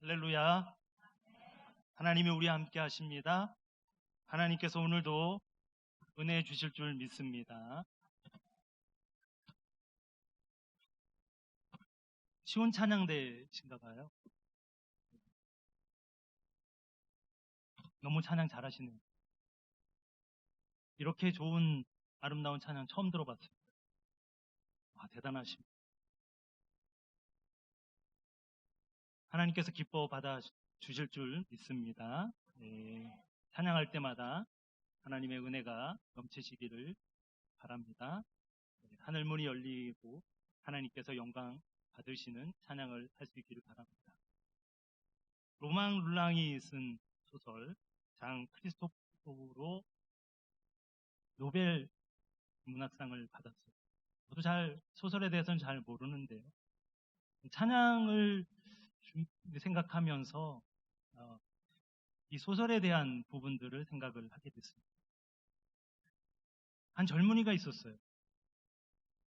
할렐루야. 하나님이 우리와 함께 하십니다. 하나님께서 오늘도 은혜 주실 줄 믿습니다. 시온 찬양대신가 봐요. 너무 찬양 잘하시네요. 이렇게 좋은 아름다운 찬양 처음 들어봤습니다. 와, 대단하십니다. 하나님께서 기뻐 받아 주실 줄 믿습니다. 찬양할 때마다 하나님의 은혜가 넘치시기를 바랍니다. 하늘 문이 열리고 하나님께서 영광 받으시는 찬양을 할 수 있기를 바랍니다. 로망 룰랑이 쓴 소설 장 크리스토프로 노벨 문학상을 받았어요. 저도 소설에 대해서는 잘 모르는데요. 찬양을 생각하면서 이 소설에 대한 부분들을 생각을 하게 됐습니다. 한 젊은이가 있었어요.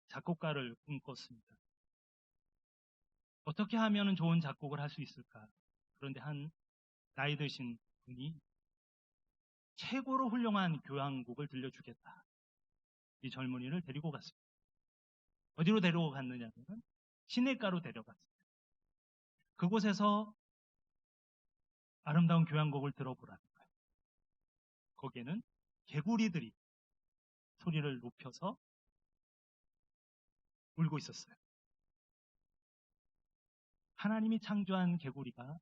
작곡가를 꿈꿨습니다. 어떻게 하면 좋은 작곡을 할 수 있을까? 그런데 한 나이 드신 분이 최고로 훌륭한 교향곡을 들려주겠다. 이 젊은이를 데리고 갔습니다. 어디로 데리고 갔느냐면 시내가로 데려갔습니다. 그곳에서 아름다운 교향곡을 들어보라는 거예요. 거기에는 개구리들이 소리를 높여서 울고 있었어요. 하나님이 창조한 개구리가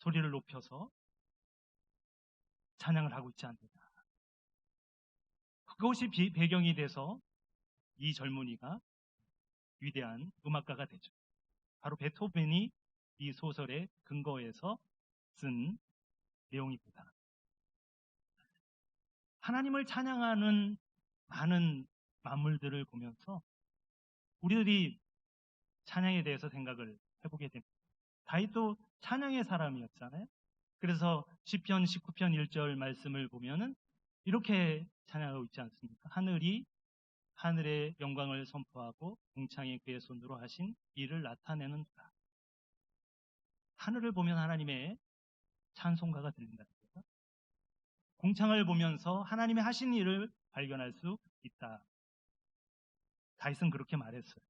소리를 높여서 찬양을 하고 있지 않느냐. 그것이 배경이 돼서 이 젊은이가 위대한 음악가가 되죠. 바로 베토벤이 이 소설의 근거에서 쓴 내용입니다. 하나님을 찬양하는 많은 만물들을 보면서 우리들이 찬양에 대해서 생각을 해보게 됩니다. 다윗도 찬양의 사람이었잖아요. 그래서 시편 19편 1절 말씀을 보면은 이렇게 찬양하고 있지 않습니까? 하늘이 하늘의 영광을 선포하고 궁창에 그의 손으로 하신 일을 나타내는다. 하늘을 보면 하나님의 찬송가가 들린다. 궁창을 보면서 하나님의 하신 일을 발견할 수 있다. 다윗은 그렇게 말했어요.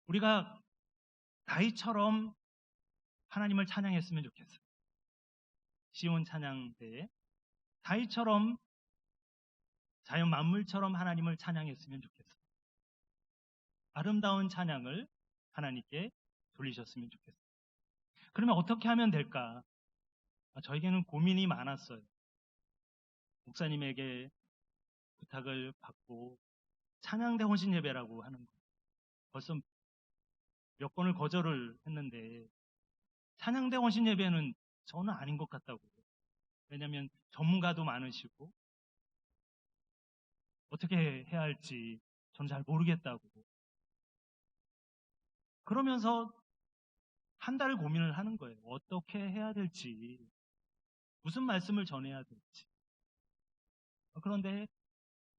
우리가 다윗처럼 하나님을 찬양했으면 좋겠어요. 시온 찬양대에 다윗처럼 자연 만물처럼 하나님을 찬양했으면 좋겠어요. 아름다운 찬양을 하나님께 돌리셨으면 좋겠어요. 그러면 어떻게 하면 될까? 저에게는 고민이 많았어요. 목사님에게 부탁을 받고 찬양대 혼신 예배라고 하는 거. 벌써 몇 번을 거절을 했는데 찬양대 혼신 예배는 저는 아닌 것 같다고. 왜냐하면 전문가도 많으시고 어떻게 해야 할지 저는 잘 모르겠다고. 그러면서 한 달을 고민을 하는 거예요. 어떻게 해야 될지, 무슨 말씀을 전해야 될지. 그런데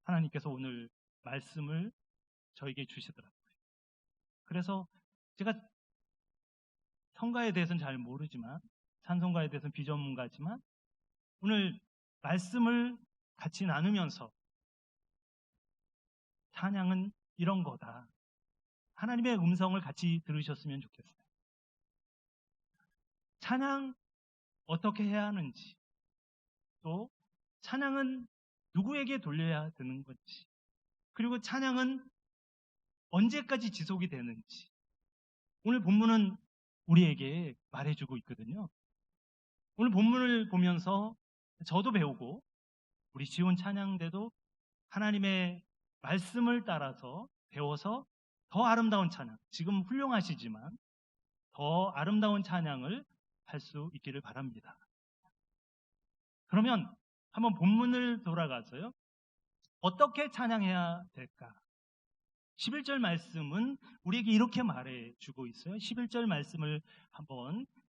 하나님께서 오늘 말씀을 저에게 주시더라고요. 그래서 제가 성가에 대해서는 잘 모르지만, 찬송가에 대해서는 비전문가지만 오늘 말씀을 같이 나누면서 찬양은 이런 거다. 하나님의 음성을 같이 들으셨으면 좋겠어요. 찬양 어떻게 해야 하는지, 또 찬양은 누구에게 돌려야 되는 건지, 그리고 찬양은 언제까지 지속이 되는지 오늘 본문은 우리에게 말해주고 있거든요. 오늘 본문을 보면서 저도 배우고 우리 시온 찬양대도 하나님의 말씀을 따라서 배워서 더 아름다운 찬양, 지금 훌륭하시지만 더 아름다운 찬양을 할 수 있기를 바랍니다. 그러면 한번 본문을 돌아가서요. 어떻게 찬양해야 될까? 11절 말씀은 우리에게 이렇게 말해주고 있어요. 11절 말씀을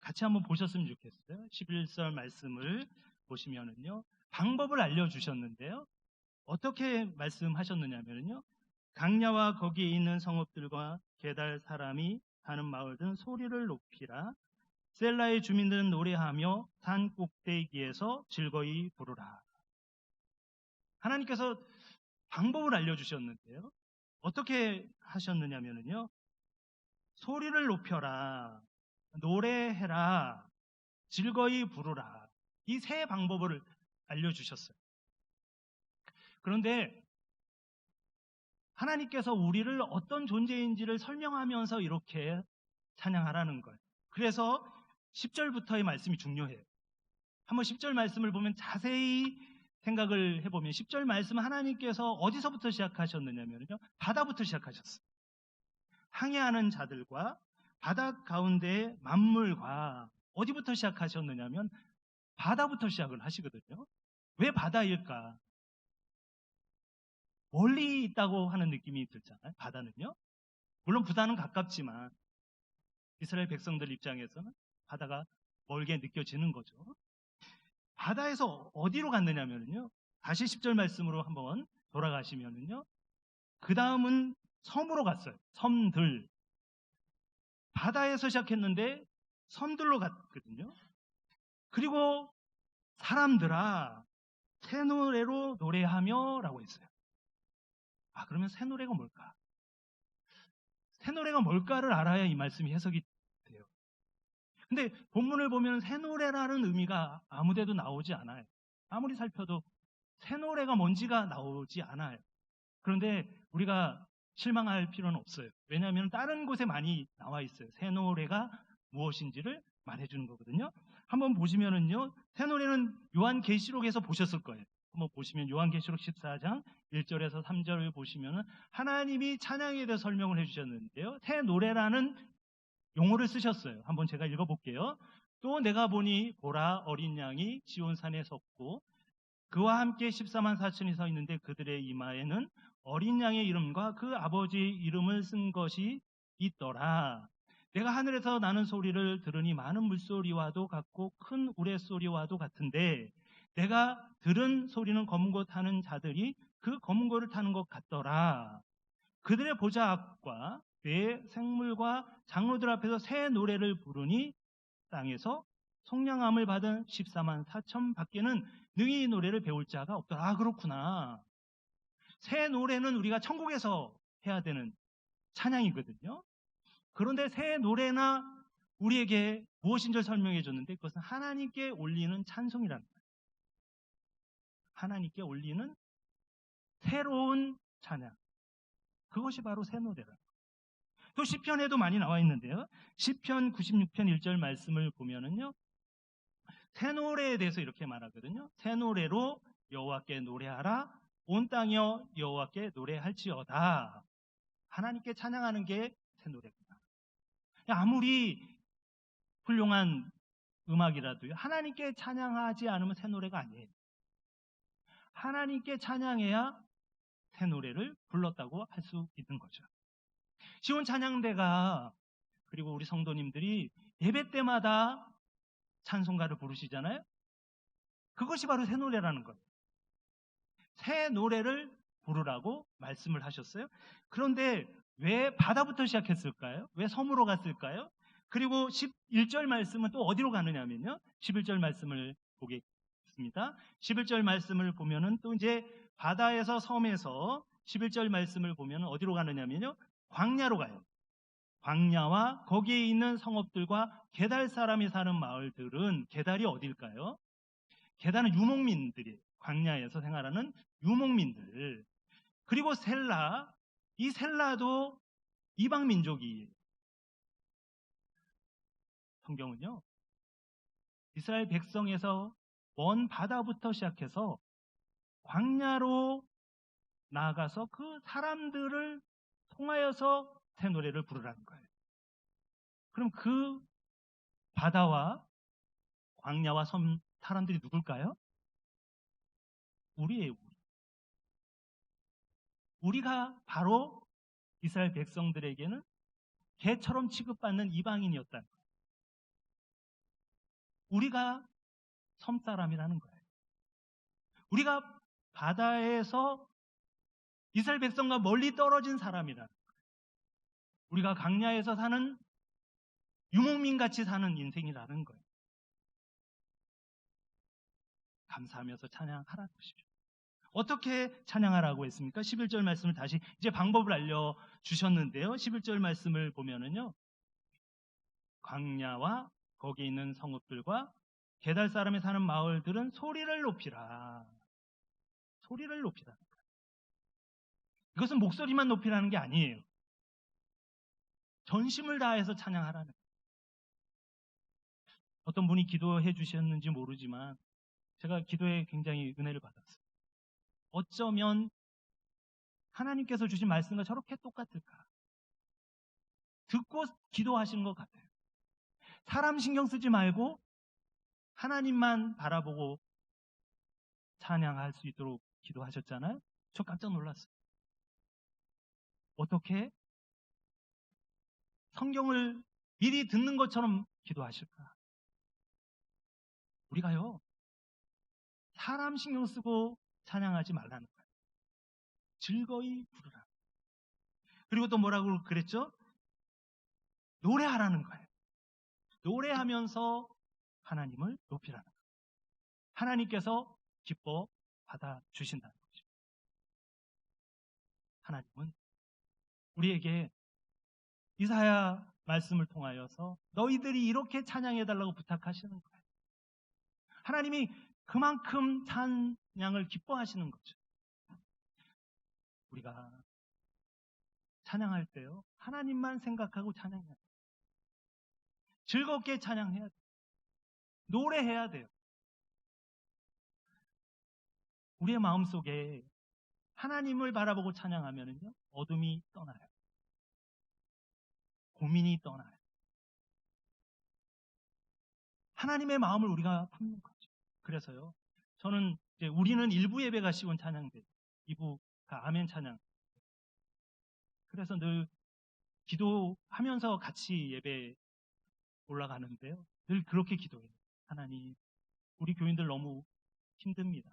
같이 한번 보셨으면 좋겠어요. 11절 말씀을 보시면은요, 방법을 알려주셨는데요. 어떻게 말씀하셨느냐면요, 강야와 거기에 있는 성읍들과 게달 사람이 사는 마을들은 소리를 높이라. 셀라의 주민들은 노래하며 산 꼭대기에서 즐거이 부르라. 하나님께서 방법을 알려주셨는데요. 어떻게 하셨느냐면요. 소리를 높여라, 노래해라, 즐거이 부르라. 이 세 방법을 알려주셨어요. 그런데 하나님께서 우리를 어떤 존재인지를 설명하면서 이렇게 찬양하라는 거예요. 그래서 10절부터의 말씀이 중요해요. 한번 10절 말씀을 보면 자세히 생각을 해보면 10절 말씀 하나님께서 어디서부터 시작하셨느냐면요. 바다부터 시작하셨어요. 항해하는 자들과 바다 가운데 만물과 어디부터 시작하셨느냐면 바다부터 시작을 하시거든요. 왜 바다일까? 멀리 있다고 하는 느낌이 들잖아요. 바다는요. 물론 바다는 가깝지만 이스라엘 백성들 입장에서는 바다가 멀게 느껴지는 거죠. 바다에서 어디로 갔느냐면요. 다시 10절 말씀으로 한번 돌아가시면요. 그 다음은 섬으로 갔어요. 섬들. 바다에서 시작했는데 섬들로 갔거든요. 그리고 사람들아 새 노래로 노래하며 라고 했어요. 그러면 새 노래가 뭘까? 새 노래가 뭘까를 알아야 이 말씀이 해석이 돼요. 근데 본문을 보면 새 노래라는 의미가 아무데도 나오지 않아요. 아무리 살펴도 새 노래가 뭔지가 나오지 않아요. 그런데 우리가 실망할 필요는 없어요. 왜냐하면 다른 곳에 많이 나와 있어요. 새 노래가 무엇인지를 말해주는 거거든요. 한번 보시면은요, 새 노래는 요한계시록에서 보셨을 거예요. 한번 보시면 요한계시록 14장 1절에서 3절을 보시면은 하나님이 찬양에 대해 설명을 해주셨는데요. 새 노래라는 용어를 쓰셨어요. 한번 제가 읽어볼게요. 또 내가 보니 보라 어린 양이 지온산에 섰고 그와 함께 14만 4천이 서 있는데 그들의 이마에는 어린 양의 이름과 그 아버지의 이름을 쓴 것이 있더라. 내가 하늘에서 나는 소리를 들으니 많은 물소리와도 같고 큰 우레소리와도 같은데 내가 들은 소리는 검은 것 타는 자들이 그 검은 것을 타는 것 같더라. 그들의 보좌 앞과 배 생물과 장로들 앞에서 새 노래를 부르니 땅에서 속량함을 받은 14만 4천 밖에는 능히 이 노래를 배울 자가 없더라. 그렇구나. 새 노래는 우리가 천국에서 해야 되는 찬양이거든요. 그런데 새 노래나 우리에게 무엇인지 설명해 줬는데 그것은 하나님께 올리는 찬송이라는 거예요. 하나님께 올리는 새로운 찬양. 그것이 바로 새 노래라는 거예요. 또 시편에도 많이 나와 있는데요. 시편 96편 1절 말씀을 보면은요. 새 노래에 대해서 이렇게 말하거든요. 새 노래로 여호와께 노래하라. 온 땅이여 여호와께 노래할지어다. 하나님께 찬양하는 게 새 노래구나. 아무리 훌륭한 음악이라도요. 하나님께 찬양하지 않으면 새 노래가 아니에요. 하나님께 찬양해야 새 노래를 불렀다고 할 수 있는 거죠. 시온 찬양대가 그리고 우리 성도님들이 예배 때마다 찬송가를 부르시잖아요. 그것이 바로 새 노래라는 거예요. 새 노래를 부르라고 말씀을 하셨어요. 그런데 왜 바다부터 시작했을까요? 왜 섬으로 갔을까요? 그리고 11절 말씀은 또 어디로 가느냐면요. 11절 말씀을 보겠습니다. 11절 말씀을 보면은 또 이제 바다에서 섬에서 11절 말씀을 보면 어디로 가느냐면요. 광야로 가요. 광야와 거기에 있는 성읍들과 게달 사람이 사는 마을들은 게달이 어딜까요? 게달은 유목민들이에요. 광야에서 생활하는 유목민들. 그리고 셀라, 이 셀라도 이방 민족이에요. 성경은요. 이스라엘 백성에서 먼 바다부터 시작해서 광야로 나아가서 그 사람들을 통하여서 새 노래를 부르라는 거예요. 그럼 그 바다와 광야와 섬 사람들이 누굴까요? 우리예요. 우리가 바로 이스라엘 백성들에게는 개처럼 취급받는 이방인이었다는 거예요. 우리가 섬 사람이라는 거예요. 우리가 바다에서 이스라엘 백성과 멀리 떨어진 사람이라는 거예요. 우리가 광야에서 사는 유목민같이 사는 인생이라는 거예요. 감사하면서 찬양하라는 것이죠. 어떻게 찬양하라고 했습니까? 11절 말씀을 다시 이제 방법을 알려주셨는데요. 11절 말씀을 보면은요, 광야와 거기에 있는 성읍들과 게달 사람이 사는 마을들은 소리를 높이라. 소리를 높이라. 이것은 목소리만 높이라는 게 아니에요. 전심을 다해서 찬양하라는 거예요. 어떤 분이 기도해 주셨는지 모르지만 제가 기도에 굉장히 은혜를 받았어요. 어쩌면 하나님께서 주신 말씀과 저렇게 똑같을까? 듣고 기도하시는 것 같아요. 사람 신경 쓰지 말고 하나님만 바라보고 찬양할 수 있도록 기도하셨잖아요. 저 깜짝 놀랐어요. 어떻게 성경을 미리 듣는 것처럼 기도하실까? 우리가요, 사람 신경 쓰고 찬양하지 말라는 거예요. 즐거이 부르라. 그리고 또 뭐라고 그랬죠? 노래하라는 거예요. 노래하면서 하나님을 높이라는 거예요. 하나님께서 기뻐 받아주신다는 거죠. 하나님은 우리에게 이사야 말씀을 통하여서 너희들이 이렇게 찬양해달라고 부탁하시는 거예요. 하나님이 그만큼 찬양을 기뻐하시는 거죠. 우리가 찬양할 때요, 하나님만 생각하고 찬양해야 돼요. 즐겁게 찬양해야 돼요. 노래해야 돼요. 우리의 마음속에 하나님을 바라보고 찬양하면요, 어둠이 떠나요. 고민이 떠나요. 하나님의 마음을 우리가 품는 거죠. 그래서요, 저는 이제 우리는 일부 예배가 씌운 찬양들, 2부가 아멘 찬양. 그래서 늘 기도하면서 같이 예배 올라가는데요, 늘 그렇게 기도해요. 하나님, 우리 교인들 너무 힘듭니다.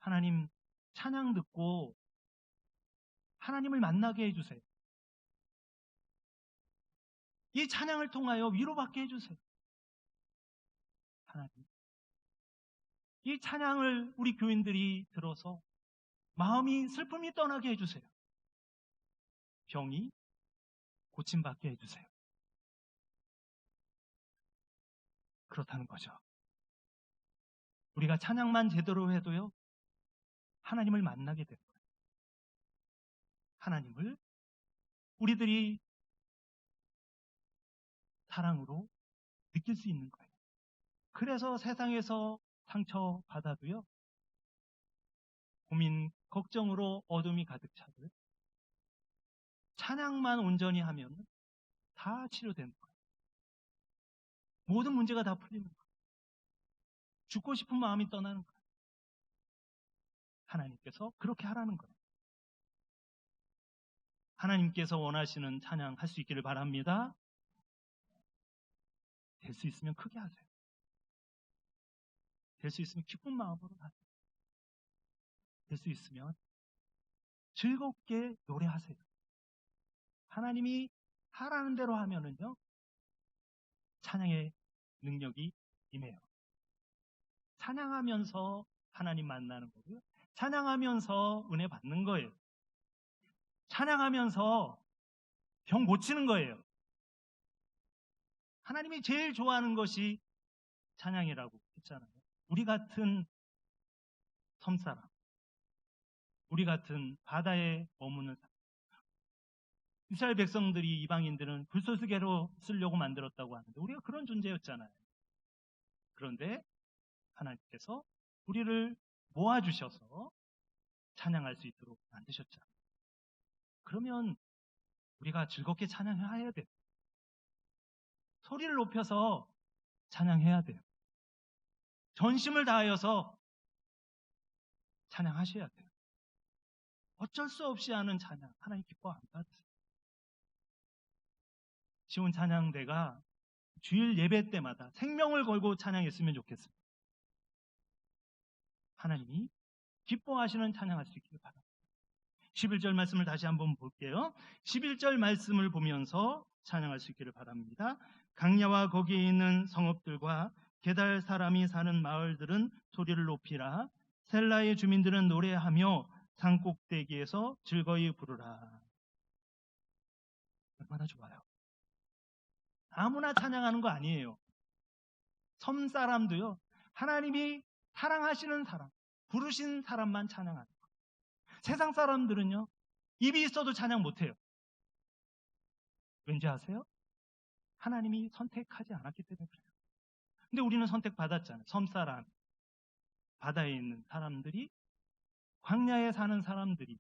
하나님, 찬양 듣고 하나님을 만나게 해주세요. 이 찬양을 통하여 위로받게 해주세요. 하나님, 이 찬양을 우리 교인들이 들어서 마음이 슬픔이 떠나게 해주세요. 병이 고침받게 해주세요. 그렇다는 거죠. 우리가 찬양만 제대로 해도요, 하나님을 만나게 될 거예요. 하나님을 우리들이 사랑으로 느낄 수 있는 거예요. 그래서 세상에서 상처받아도요, 고민, 걱정으로 어둠이 가득 차도요, 찬양만 온전히 하면 다 치료되는 거예요. 모든 문제가 다 풀리는 거예요. 죽고 싶은 마음이 떠나는 거예요. 하나님께서 그렇게 하라는 거예요. 하나님께서 원하시는 찬양 할 수 있기를 바랍니다. 될 수 있으면 크게 하세요. 될 수 있으면 기쁜 마음으로 하세요. 될 수 있으면 즐겁게 노래하세요. 하나님이 하라는 대로 하면은요, 찬양의 능력이 임해요. 찬양하면서 하나님 만나는 거고요, 찬양하면서 은혜 받는 거예요. 찬양하면서 병 고치는 거예요. 하나님이 제일 좋아하는 것이 찬양이라고 했잖아요. 우리 같은 섬사람, 우리 같은 바다에 머무는 사람, 이스라엘 백성들이, 이방인들은 불쏘시개로 쓰려고 만들었다고 하는데 우리가 그런 존재였잖아요. 그런데 하나님께서 우리를 모아주셔서 찬양할 수 있도록 만드셨잖아요. 그러면 우리가 즐겁게 찬양해야 돼요. 소리를 높여서 찬양해야 돼요. 전심을 다하여서 찬양하셔야 돼요. 어쩔 수 없이 하는 찬양, 하나님 기뻐 안 받으세요. 시온 찬양대가 주일 예배 때마다 생명을 걸고 찬양했으면 좋겠습니다. 하나님이 기뻐하시는 찬양할 수 있기를 바랍니다. 11절 말씀을 다시 한번 볼게요. 11절 말씀을 보면서 찬양할 수 있기를 바랍니다. 강야와 거기에 있는 성읍들과 게달 사람이 사는 마을들은 소리를 높이라. 셀라의 주민들은 노래하며 산꼭대기에서 즐거이 부르라. 얼마나 좋아요. 아무나 찬양하는 거 아니에요. 섬 사람도요, 하나님이 사랑하시는 사람, 부르신 사람만 찬양하는 거예요. 세상 사람들은요, 입이 있어도 찬양 못해요. 왠지 아세요? 하나님이 선택하지 않았기 때문에 그래요. 근데 우리는 선택받았잖아요. 섬 사람, 바다에 있는 사람들이, 광야에 사는 사람들이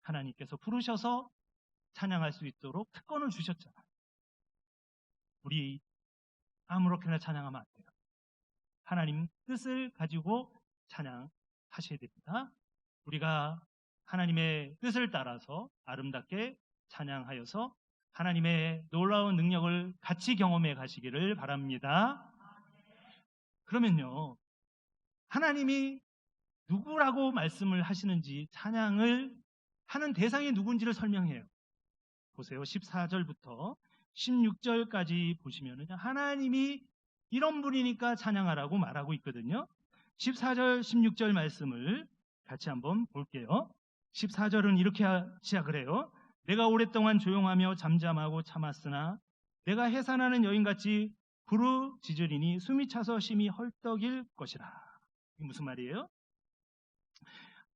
하나님께서 부르셔서 찬양할 수 있도록 특권을 주셨잖아요. 우리 아무렇게나 찬양하면 안 돼요. 하나님 뜻을 가지고 찬양하셔야 됩니다. 우리가 하나님의 뜻을 따라서 아름답게 찬양하여서 하나님의 놀라운 능력을 같이 경험해 가시기를 바랍니다. 그러면요, 하나님이 누구라고 말씀을 하시는지 찬양을 하는 대상이 누군지를 설명해요. 보세요. 14절부터 16절까지 보시면 하나님이 이런 분이니까 찬양하라고 말하고 있거든요. 14절, 16절 말씀을 같이 한번 볼게요. 14절은 이렇게 시작을 해요. 내가 오랫동안 조용하며 잠잠하고 참았으나 내가 해산하는 여인같이 부르짖으리니 숨이 차서 심히 헐떡일 것이라. 이게 무슨 말이에요?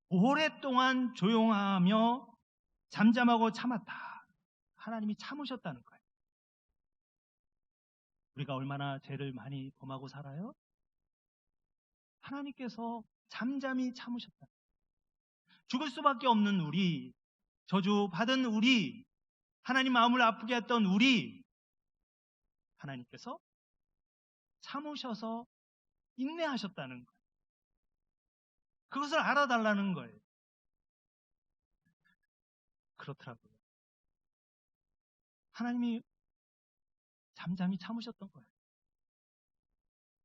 오랫동안 조용하며 잠잠하고 참았다. 하나님이 참으셨다는 거예요. 우리가 얼마나 죄를 많이 범하고 살아요? 하나님께서 잠잠히 참으셨다. 죽을 수밖에 없는 우리, 저주받은 우리, 하나님 마음을 아프게 했던 우리, 하나님께서 참으셔서 인내하셨다는 거예요. 그것을 알아달라는 거예요. 그렇더라고요. 하나님이 잠잠히 참으셨던 거예요.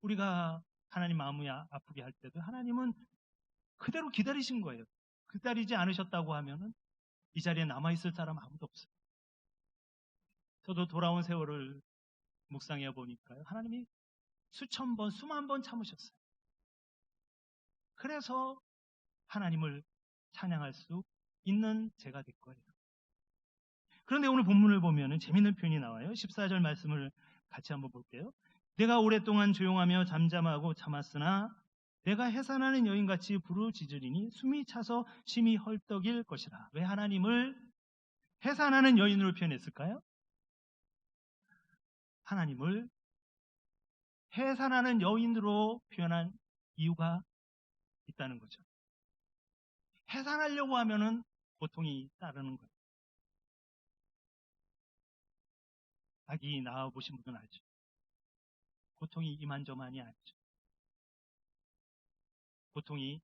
우리가 하나님 마음이 아프게 할 때도 하나님은 그대로 기다리신 거예요. 기다리지 않으셨다고 하면은 이 자리에 남아있을 사람 아무도 없어요. 저도 돌아온 세월을 묵상해 보니까요, 하나님이 수천 번, 수만 번 참으셨어요. 그래서 하나님을 찬양할 수 있는 제가 될 거예요. 그런데 오늘 본문을 보면 재밌는 표현이 나와요. 14절 말씀을 같이 한번 볼게요. 내가 오랫동안 조용하며 잠잠하고 참았으나 내가 해산하는 여인같이 부르짖으리니 숨이 차서 심히 헐떡일 것이라. 왜 하나님을 해산하는 여인으로 표현했을까요? 하나님을 해산하는 여인으로 표현한 이유가 있다는 거죠. 해산하려고 하면은 고통이 따르는 거예요. 아기 낳아보신 분은 알죠. 고통이 이만저만이 아니죠. 고통이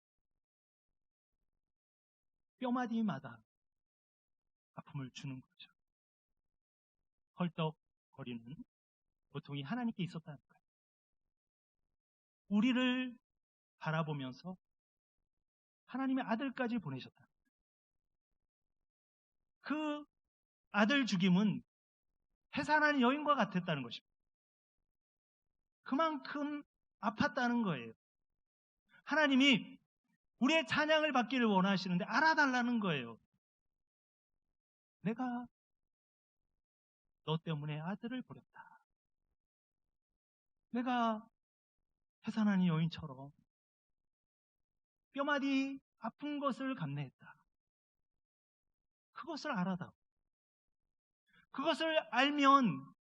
뼈마디마다 아픔을 주는 거죠. 헐떡거리는 고통이 하나님께 있었다는 거예요. 우리를 바라보면서 하나님의 아들까지 보내셨다. 그 아들 죽임은 해산한 여인과 같았다는 것입니다. 그만큼 아팠다는 거예요. 하나님이 우리의 찬양을 받기를 원하시는데 알아달라는 거예요. 내가 너 때문에 아들을 버렸다. 내가 해산한 여인처럼 뼈마디 아픈 것을 감내했다. 그것을 알아다. 그것을 알면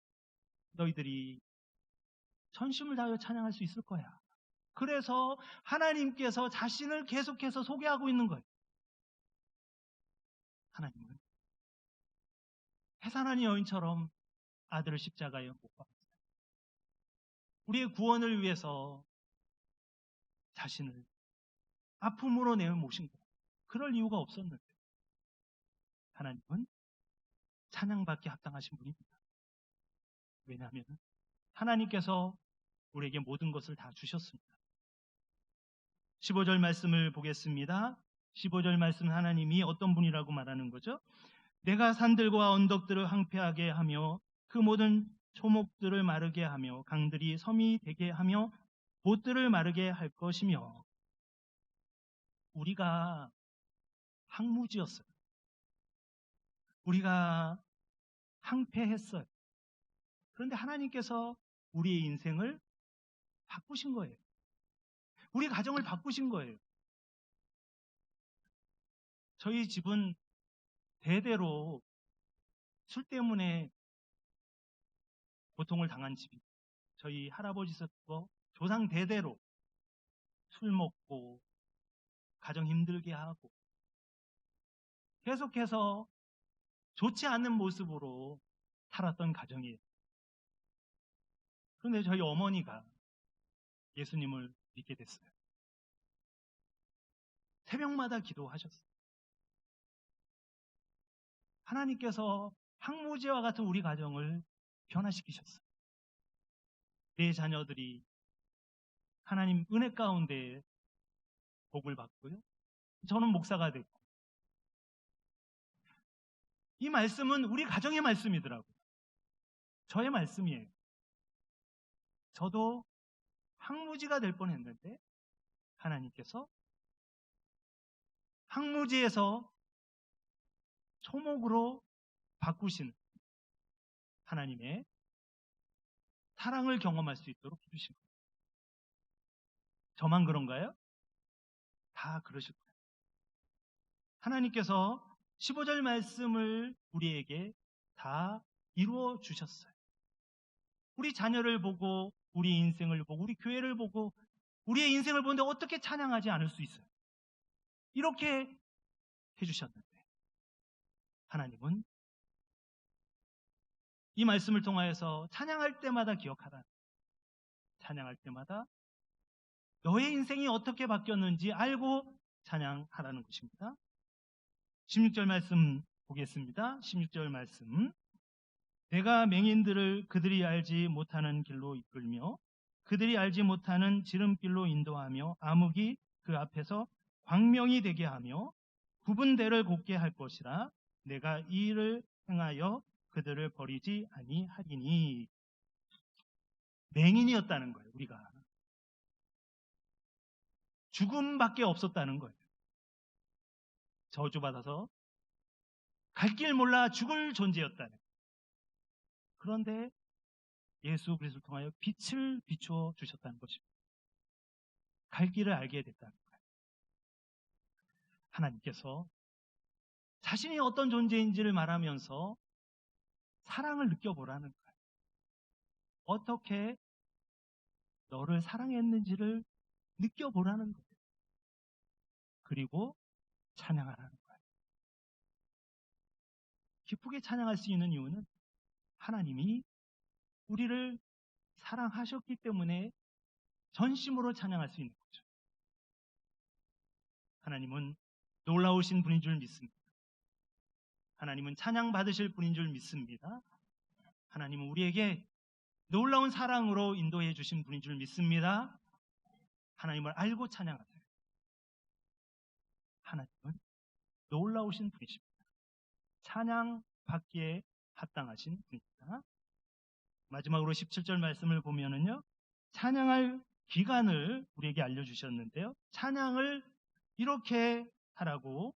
너희들이 전심을 다하여 찬양할 수 있을 거야. 그래서 하나님께서 자신을 계속해서 소개하고 있는 거예요. 하나님은 해산한 여인처럼 아들을 십자가에 못 박았어요. 우리의 구원을 위해서 자신을 아픔으로 내어 모신 거예요. 그럴 이유가 없었는데 하나님은 찬양받기 합당하신 분입니다. 왜냐하면 하나님께서 우리에게 모든 것을 다 주셨습니다. 15절 말씀을 보겠습니다. 15절 말씀 하나님이 어떤 분이라고 말하는 거죠? 내가 산들과 언덕들을 황폐하게 하며 그 모든 초목들을 마르게 하며 강들이 섬이 되게 하며 못들을 마르게 할 것이며. 우리가 항무지였어요. 우리가 항폐했어요. 그런데 하나님께서 우리의 인생을 바꾸신 거예요. 우리 가정을 바꾸신 거예요. 저희 집은 대대로 술 때문에 고통을 당한 집이에요. 저희 할아버지부터 조상 대대로 술 먹고 가정 힘들게 하고 계속해서 좋지 않은 모습으로 살았던 가정이에요. 그런데 저희 어머니가 예수님을 믿게 됐어요. 새벽마다 기도하셨어요. 하나님께서 항무지와 같은 우리 가정을 변화시키셨어요. 내 자녀들이 하나님 은혜 가운데 복을 받고요. 저는 목사가 됐고. 이 말씀은 우리 가정의 말씀이더라고요. 저의 말씀이에요. 저도 항무지가 될 뻔했는데 하나님께서 항무지에서 초목으로 바꾸신 하나님의 사랑을 경험할 수 있도록 해주신 거예요. 저만 그런가요? 다 그러실 거예요. 하나님께서 15절 말씀을 우리에게 다 이루어 주셨어요. 우리 자녀를 보고, 우리 인생을 보고, 우리 교회를 보고, 우리의 인생을 보는데 어떻게 찬양하지 않을 수 있어요? 이렇게 해주셨는데 하나님은 이 말씀을 통하여서 찬양할 때마다 기억하라. 찬양할 때마다 너의 인생이 어떻게 바뀌었는지 알고 찬양하라는 것입니다. 16절 말씀 보겠습니다. 16절 말씀. 내가 맹인들을 그들이 알지 못하는 길로 이끌며 그들이 알지 못하는 지름길로 인도하며 암흑이 그 앞에서 광명이 되게 하며 굽은 대를 곱게 할 것이라. 내가 이 일을 행하여 그들을 버리지 아니하리니. 맹인이었다는 거예요. 우리가 죽음밖에 없었다는 거예요. 저주받아서 갈 길 몰라 죽을 존재였다는 거예요. 그런데 예수 그리스도를 통하여 빛을 비추어 주셨다는 것입니다. 갈 길을 알게 됐다는 거예요. 하나님께서 자신이 어떤 존재인지를 말하면서 사랑을 느껴보라는 거예요. 어떻게 너를 사랑했는지를 느껴보라는 거예요. 그리고 찬양하라는 거예요. 기쁘게 찬양할 수 있는 이유는 하나님이 우리를 사랑하셨기 때문에 전심으로 찬양할 수 있는 거죠. 하나님은 놀라우신 분인 줄 믿습니다. 하나님은 찬양 받으실 분인 줄 믿습니다. 하나님은 우리에게 놀라운 사랑으로 인도해 주신 분인 줄 믿습니다. 하나님을 알고 찬양하세요. 하나님은 놀라우신 분이십니다. 찬양 받기에 합당하신 분입니다. 마지막으로 17절 말씀을 보면은요, 찬양할 기간을 우리에게 알려주셨는데요, 찬양을 이렇게 하라고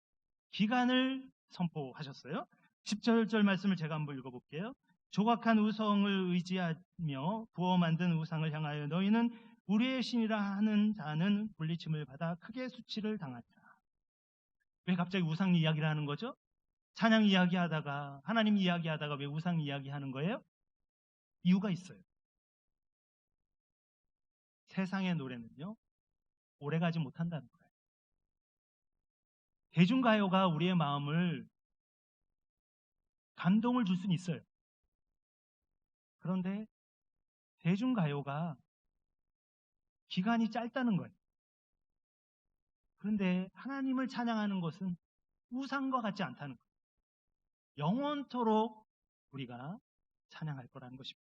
기간을 선포하셨어요. 17절 말씀을 제가 한번 읽어볼게요. 조각한 우성을 의지하며 부어 만든 우상을 향하여 너희는 우리의 신이라 하는 자는 불리침을 받아 크게 수치를 당하리라. 왜 갑자기 우상 이야기를 하는 거죠? 찬양 이야기하다가, 하나님 이야기하다가 왜 우상 이야기하는 거예요? 이유가 있어요. 세상의 노래는요, 오래가지 못한다는 거예요. 대중가요가 우리의 마음을 감동을 줄 수는 있어요. 그런데 대중가요가 기간이 짧다는 거예요. 그런데 하나님을 찬양하는 것은 우상과 같지 않다는 거예요. 영원토록 우리가 찬양할 거라는 것입니다.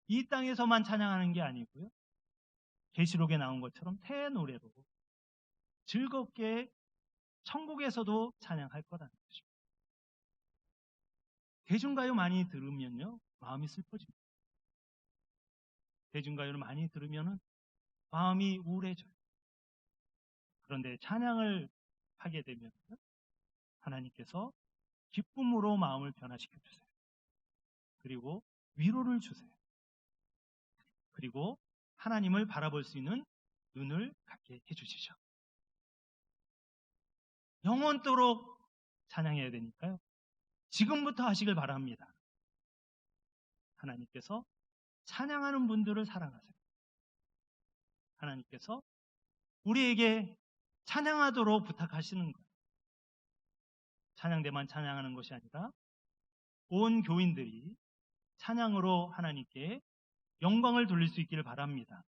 이 땅에서만 찬양하는 게 아니고요, 계시록에 나온 것처럼 새 노래로 즐겁게 천국에서도 찬양할 거라는 것입니다. 대중가요 많이 들으면요, 마음이 슬퍼집니다. 대중가요를 많이 들으면은 마음이 우울해져요. 그런데 찬양을 하게 되면 하나님께서 기쁨으로 마음을 변화시켜 주세요. 그리고 위로를 주세요. 그리고 하나님을 바라볼 수 있는 눈을 갖게 해주시죠. 영원토록 찬양해야 되니까요. 지금부터 하시길 바랍니다. 하나님께서 찬양하는 분들을 사랑하세요. 하나님께서 우리에게 찬양하도록 부탁하시는 거예요. 찬양대만 찬양하는 것이 아니라 온 교인들이 찬양으로 하나님께 영광을 돌릴 수 있기를 바랍니다.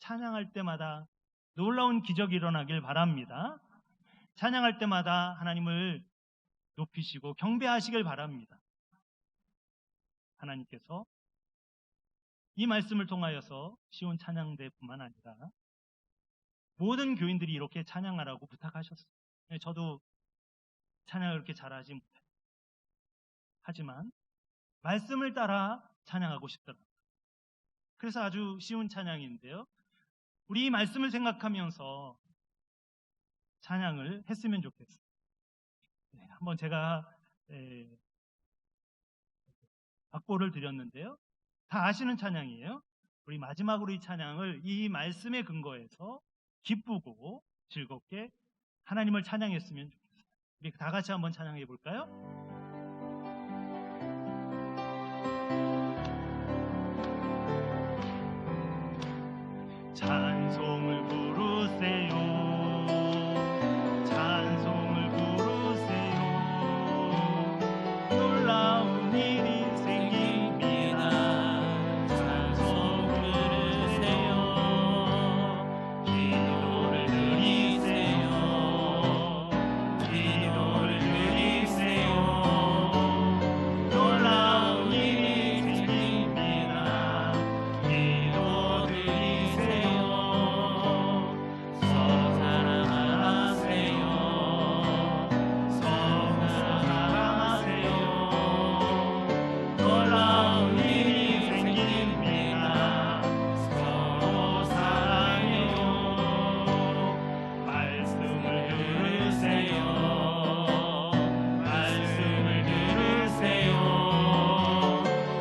찬양할 때마다 놀라운 기적이 일어나길 바랍니다. 찬양할 때마다 하나님을 높이시고 경배하시길 바랍니다. 하나님께서 이 말씀을 통하여서 시온 찬양대뿐만 아니라 모든 교인들이 이렇게 찬양하라고 부탁하셨어요. 저도 찬양을 그렇게 잘하지 못해요. 하지만 말씀을 따라 찬양하고 싶더라고요. 그래서 아주 쉬운 찬양인데요. 우리 이 말씀을 생각하면서 찬양을 했으면 좋겠어요. 한번 제가 악보를 드렸는데요. 다 아시는 찬양이에요. 우리 마지막으로 이 찬양을 이 말씀에 근거해서 기쁘고 즐겁게 하나님을 찬양했으면 좋겠어요. 우리 다 같이 한번 찬양해 볼까요? 찬송을 부르세요. 찬송을 부르세요. 놀라운 일이 생깁니다. 찬송 부르세요. 기도를 드리세요. 기도를 드리세요. 놀라운 일이 생깁니다. 기도 드리세요. 서로 사랑하세요. 서로 사랑하세요. 놀라운 일이 생깁니다. 서로 사랑해요. 말씀을 들으세요. 말씀을 들으세요.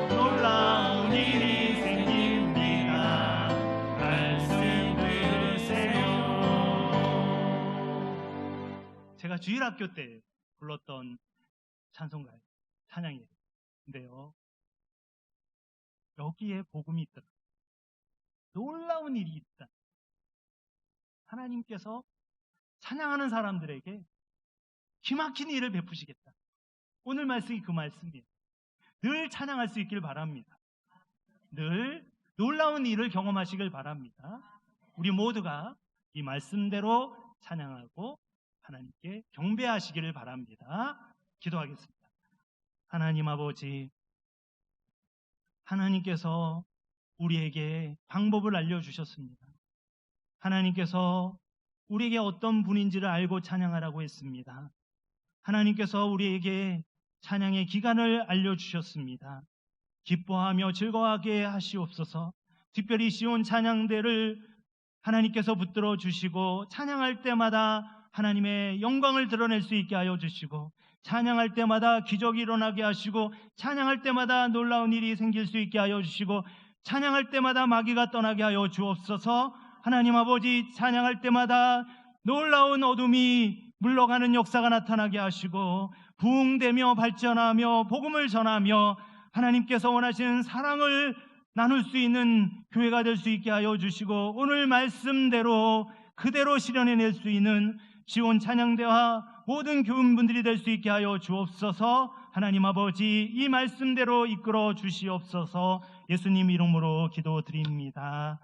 놀라운 일이 생깁니다. 말씀 들으세요. 제가 주일학교 때 불렀던 찬송가예요. 찬양이에요. 여기에 복음이 있더라. 놀라운 일이 있다. 하나님께서 찬양하는 사람들에게 기막힌 일을 베푸시겠다. 오늘 말씀이 그 말씀이에요. 늘 찬양할 수 있길 바랍니다. 늘 놀라운 일을 경험하시길 바랍니다. 우리 모두가 이 말씀대로 찬양하고 하나님께 경배하시기를 바랍니다. 기도하겠습니다. 하나님 아버지, 하나님께서 우리에게 방법을 알려주셨습니다. 하나님께서 우리에게 어떤 분인지를 알고 찬양하라고 했습니다. 하나님께서 우리에게 찬양의 기간을 알려주셨습니다. 기뻐하며 즐거워하게 하시옵소서. 특별히 시온 찬양대를 하나님께서 붙들어 주시고 찬양할 때마다 하나님의 영광을 드러낼 수 있게 하여 주시고 찬양할 때마다 기적이 일어나게 하시고 찬양할 때마다 놀라운 일이 생길 수 있게 하여 주시고 찬양할 때마다 마귀가 떠나게 하여 주옵소서. 하나님 아버지, 찬양할 때마다 놀라운 어둠이 물러가는 역사가 나타나게 하시고 부흥되며 발전하며 복음을 전하며 하나님께서 원하시는 사랑을 나눌 수 있는 교회가 될 수 있게 하여 주시고 오늘 말씀대로 그대로 실현해낼 수 있는 시온 찬양대와 모든 교인분들이 될 수 있게 하여 주옵소서. 하나님 아버지, 이 말씀대로 이끌어 주시옵소서. 예수님 이름으로 기도드립니다.